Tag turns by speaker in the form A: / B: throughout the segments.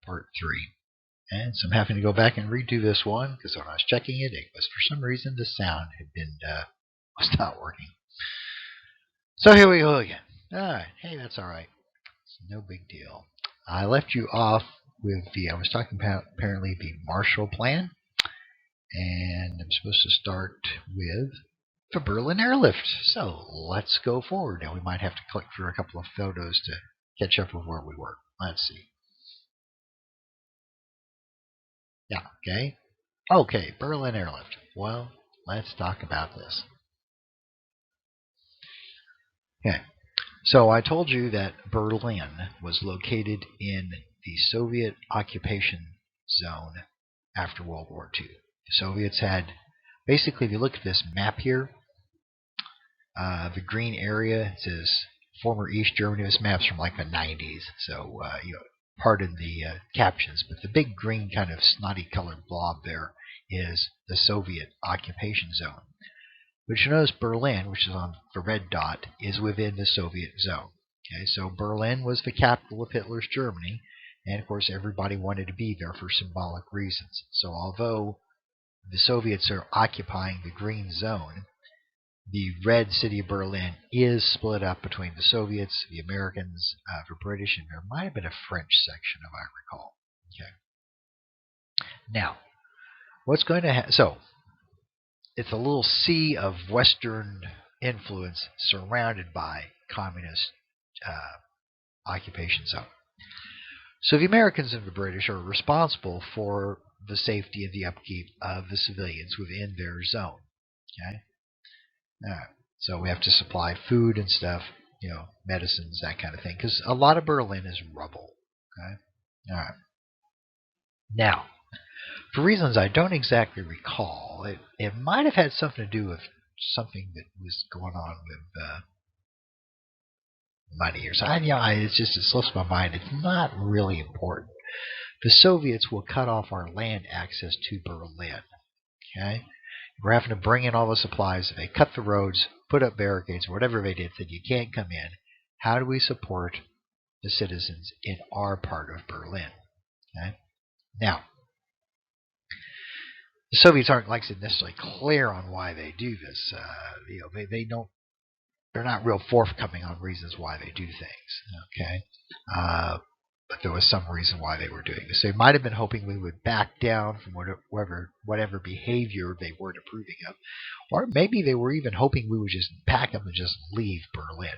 A: part 3. And so I'm having to go back and redo this one because when I was checking it, it was for some reason the sound had been was not working. So here we go again. Alright, hey, that's alright. It's no big deal. I left you off with I was talking about apparently the Marshall Plan. And I'm supposed to start with the Berlin Airlift. So let's go forward. Now we might have to click through a couple of photos to catch up with where we were. Let's see. Yeah, okay. Okay, Berlin Airlift. Well, let's talk about this. Okay, so I told you that Berlin was located in the Soviet occupation zone after World War II. The Soviets had, basically, if you look at this map here, the green area says former East Germany. This map's from like the 90s, so pardon the captions, but the big green kind of snotty colored blob there is the Soviet occupation zone. But you notice Berlin, which is on the red dot, is within the Soviet zone. Okay, so Berlin was the capital of Hitler's Germany, and of course everybody wanted to be there for symbolic reasons. So although the Soviets are occupying the green zone, the red city of Berlin is split up between the Soviets, the Americans, the British, and there might have been a French section, if I recall. Okay. Now, what's going to happen? So, it's a little sea of Western influence surrounded by communist occupation zone. So the Americans and the British are responsible for the safety and the upkeep of the civilians within their zone. Okay. So we have to supply food and stuff, medicines, that kind of thing, because a lot of Berlin is rubble. Okay. All right. Now, for reasons I don't exactly recall, it might have had something to do with something that was going on with money or something. It slips my mind. It's not really important. The Soviets will cut off our land access to Berlin. Okay. We're having to bring in all the supplies. They cut the roads, put up barricades, whatever they did, said you can't come in. How do we support the citizens in our part of Berlin? Okay. Now, the Soviets aren't, like I said, necessarily clear on why they do this. They don't. They're not real forthcoming on reasons why they do things. Okay. But there was some reason why they were doing this. They might have been hoping we would back down from whatever behavior they weren't approving of. Or maybe they were even hoping we would just pack up and just leave Berlin.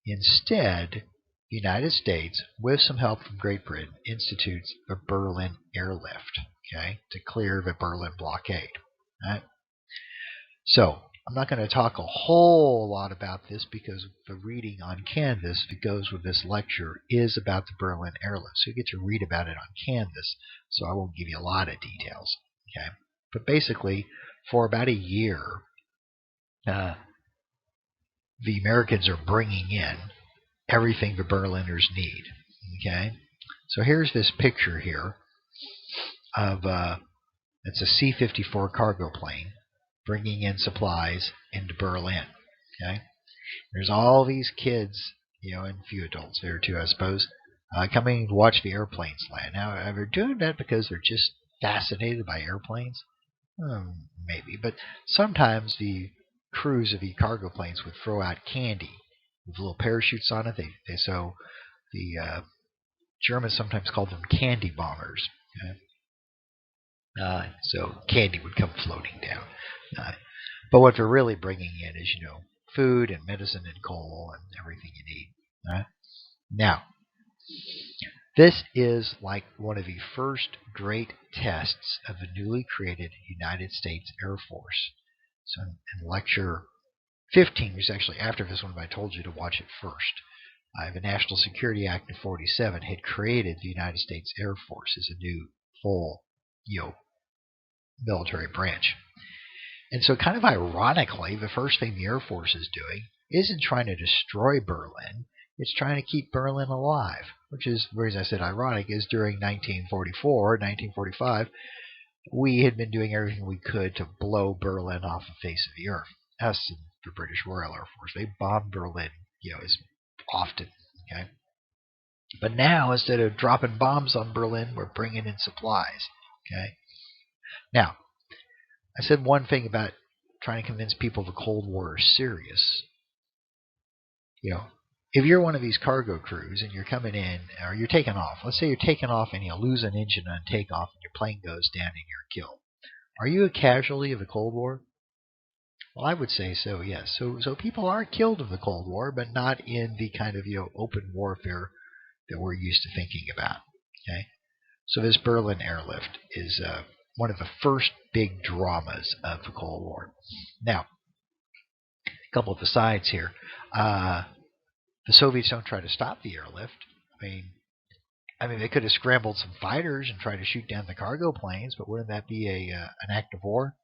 A: Instead, the United States, with some help from Great Britain, institutes the Berlin Airlift, okay, to clear the Berlin blockade. Right? So, I'm not going to talk a whole lot about this because the reading on Canvas that goes with this lecture is about the Berlin Airlift. So you get to read about it on Canvas, so I won't give you a lot of details. Okay, but basically, for about a year, the Americans are bringing in everything the Berliners need. Okay, so here's this picture here of it's a C-54 cargo plane bringing in supplies into Berlin. Okay, there's all these kids, and a few adults there too, I suppose, coming to watch the airplanes land. Now, are they doing that because they're just fascinated by airplanes? Maybe, but sometimes the crews of the cargo planes would throw out candy with little parachutes on it. So the Germans sometimes called them candy bombers. Okay? So candy would come floating down. But what they're really bringing in is, food and medicine and coal and everything you need. Now, this is like one of the first great tests of the newly created United States Air Force. So in lecture 15, which is actually after this one, but I told you to watch it first. The National Security Act of 47 had created the United States Air Force as a new full, military branch. And so kind of ironically, the first thing the Air Force is doing isn't trying to destroy Berlin. It's trying to keep Berlin alive, which is, the reason I said ironic, is during 1944, 1945, we had been doing everything we could to blow Berlin off the face of the earth. Us and the British Royal Air Force, they bombed Berlin, as often. Okay. But now, instead of dropping bombs on Berlin, we're bringing in supplies. Okay. Now, I said one thing about trying to convince people the Cold War is serious. If you're one of these cargo crews and you're coming in or you're taking off, let's say you're taking off and you lose an engine on takeoff and your plane goes down and you're killed. Are you a casualty of the Cold War? Well, I would say so, yes. So people are killed in the Cold War, but not in the kind of open warfare that we're used to thinking about. Okay, so this Berlin Airlift is one of the first big dramas of the Cold War. Now, a couple of asides here. The Soviets don't try to stop the airlift. I mean, they could have scrambled some fighters and tried to shoot down the cargo planes, but wouldn't that be an act of war?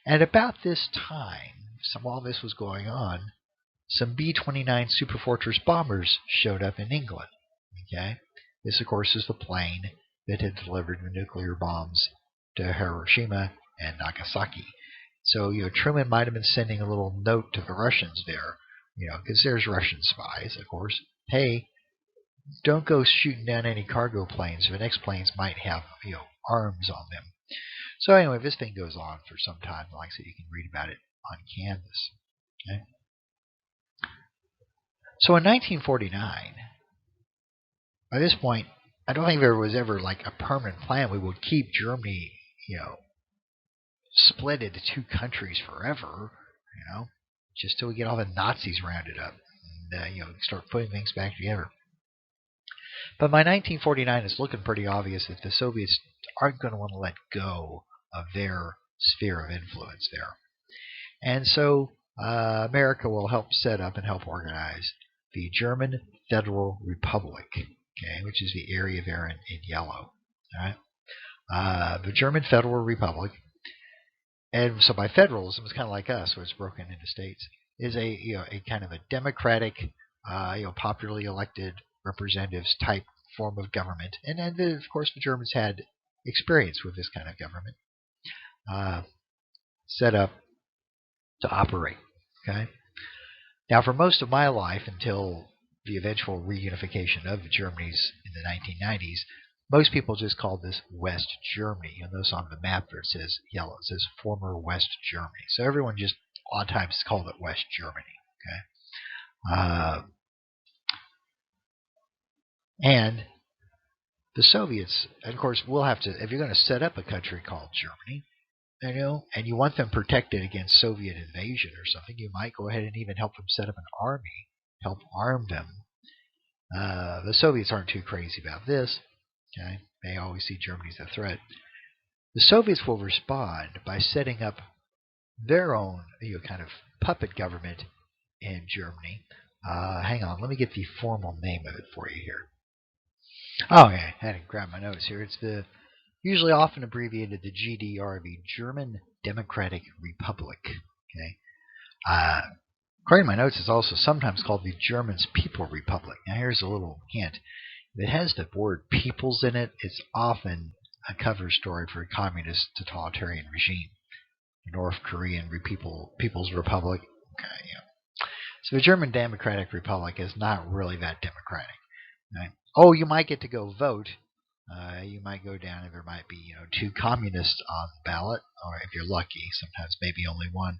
A: And about this time, while this was going on, some B-29 Superfortress bombers showed up in England. Okay, this of course is the plane that had delivered the nuclear bombs to Hiroshima and Nagasaki. So Truman might have been sending a little note to the Russians there, because there's Russian spies, of course. Hey, don't go shooting down any cargo planes. The next planes might have arms on them. So anyway, this thing goes on for some time. Like I said, you can read about it on Canvas. Okay. So in 1949, by this point, I don't think there was ever like a permanent plan. We would keep Germany, split into two countries forever, just till we get all the Nazis rounded up and start putting things back together. But by 1949, it's looking pretty obvious that the Soviets aren't going to want to let go of their sphere of influence there. And so America will help set up and help organize the German Federal Republic, okay, which is the area there in yellow. All right? The German Federal Republic, and so by federalism, it's kind of like us, where it's broken into states, is a kind of a democratic, popularly elected representatives type form of government. And of course, the Germans had experience with this kind of government set up to operate. Okay. Now, for most of my life, until the eventual reunification of the Germany's in the 1990s, most people just called this West Germany. You'll notice on the map there it says yellow. It says former West Germany. So everyone just a lot of times called it West Germany. Okay. And the Soviets, and of course, will have to, if you're going to set up a country called Germany, and you want them protected against Soviet invasion or something, you might go ahead and even help them set up an army, help arm them. The Soviets aren't too crazy about this. Okay, they always see Germany as a threat. The Soviets will respond by setting up their own kind of puppet government in Germany. Hang on, let me get the formal name of it for you here. Oh, yeah, I had to grab my notes here. It's the usually often abbreviated the GDR, the German Democratic Republic. Okay. According to my notes, it's also sometimes called the Germans People Republic. Now, here's a little hint. If it has the word peoples in it, it's often a cover story for a communist totalitarian regime. The North Korean People's Republic. Okay, yeah. So the German Democratic Republic is not really that democratic. Right? Oh, you might get to go vote. You might go down and there might be two communists on the ballot, or if you're lucky, sometimes maybe only one.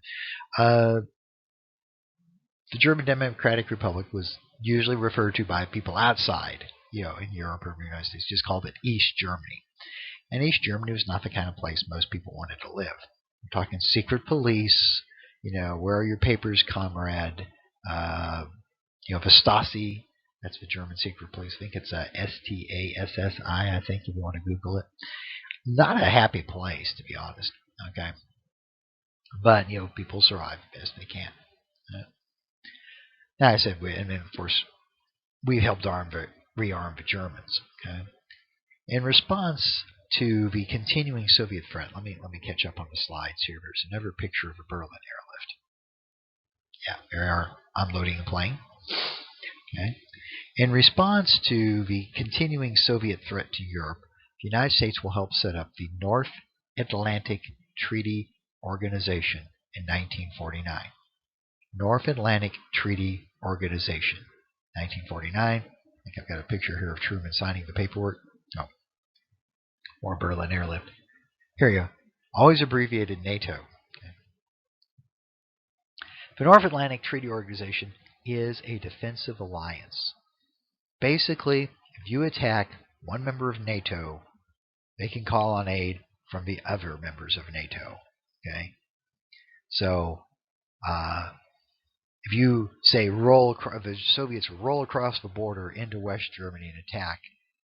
A: The German Democratic Republic was usually referred to by people outside, in Europe or the United States, just called it East Germany. And East Germany was not the kind of place most people wanted to live. We're talking secret police, where are your papers, comrade? The Stasi, that's the German secret police. I think it's STASSI, I think, if you want to Google it. Not a happy place, to be honest. Okay. But, people survive best they can. Now, I said, and then, of course, we helped rearm the Germans. Okay. In response to the continuing Soviet threat, let me catch up on the slides here. There's another picture of a Berlin Airlift. Yeah, there they are unloading a plane. Okay. In response to the continuing Soviet threat to Europe, the United States will help set up the North Atlantic Treaty Organization in 1949. North Atlantic Treaty Organization, 1949. I think I've got a picture here of Truman signing the paperwork. Oh, or Berlin Airlift. Here you go. Always abbreviated NATO. Okay. The North Atlantic Treaty Organization is a defensive alliance. Basically, if you attack one member of NATO, they can call on aid from the other members of NATO. Okay, so if you say the Soviets roll across the border into West Germany and attack,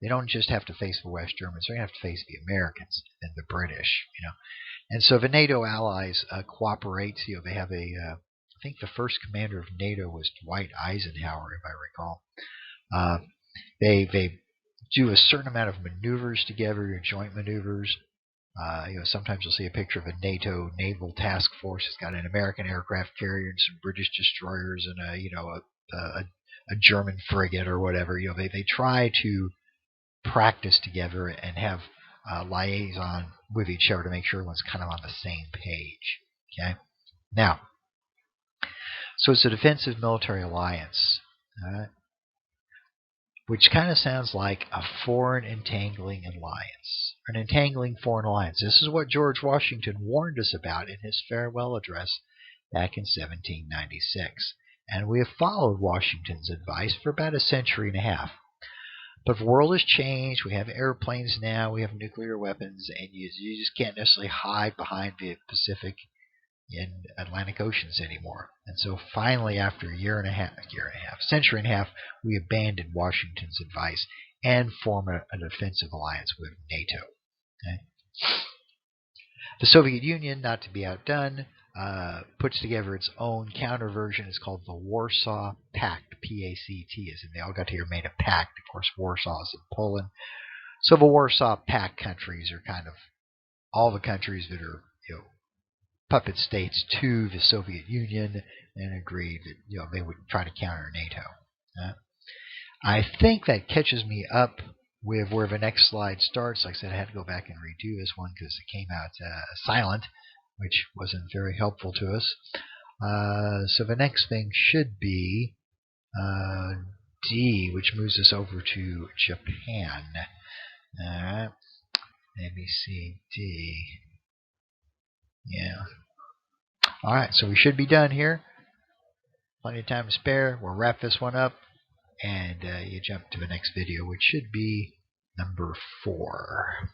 A: they don't just have to face the West Germans; they're going to have to face the Americans and the British. And so the NATO allies cooperate. They have I think the first commander of NATO was Dwight Eisenhower, if I recall. They do a certain amount of maneuvers together, joint maneuvers. Sometimes you'll see a picture of a NATO naval task force. It's got an American aircraft carrier and some British destroyers and a German frigate or whatever. They try to practice together and have liaison with each other to make sure everyone's kind of on the same page. Okay, now, so it's a defensive military alliance. Which kind of sounds like a foreign entangling alliance. An entangling foreign alliance. This is what George Washington warned us about in his farewell address back in 1796. And we have followed Washington's advice for about a century and a half. But the world has changed. We have airplanes now. We have nuclear weapons. And you just can't necessarily hide behind the Pacific in Atlantic Oceans anymore. And so finally, after century and a half, we abandoned Washington's advice and form a defensive alliance with NATO. Okay? The Soviet Union, not to be outdone, puts together its own counter version. It's called the Warsaw Pact, P-A-C-T, as in they all got together, made a pact. Of course, Warsaw is in Poland. So the Warsaw Pact countries are kind of all the countries that are, puppet states to the Soviet Union, and agreed that they would try to counter NATO. I think that catches me up with where the next slide starts. Like I said, I had to go back and redo this one because it came out silent, which wasn't very helpful to us. So the next thing should be D, which moves us over to Japan. Let me see, D. Yeah. Alright, so we should be done here. Plenty of time to spare. We'll wrap this one up, and you jump to the next video, which should be number 4.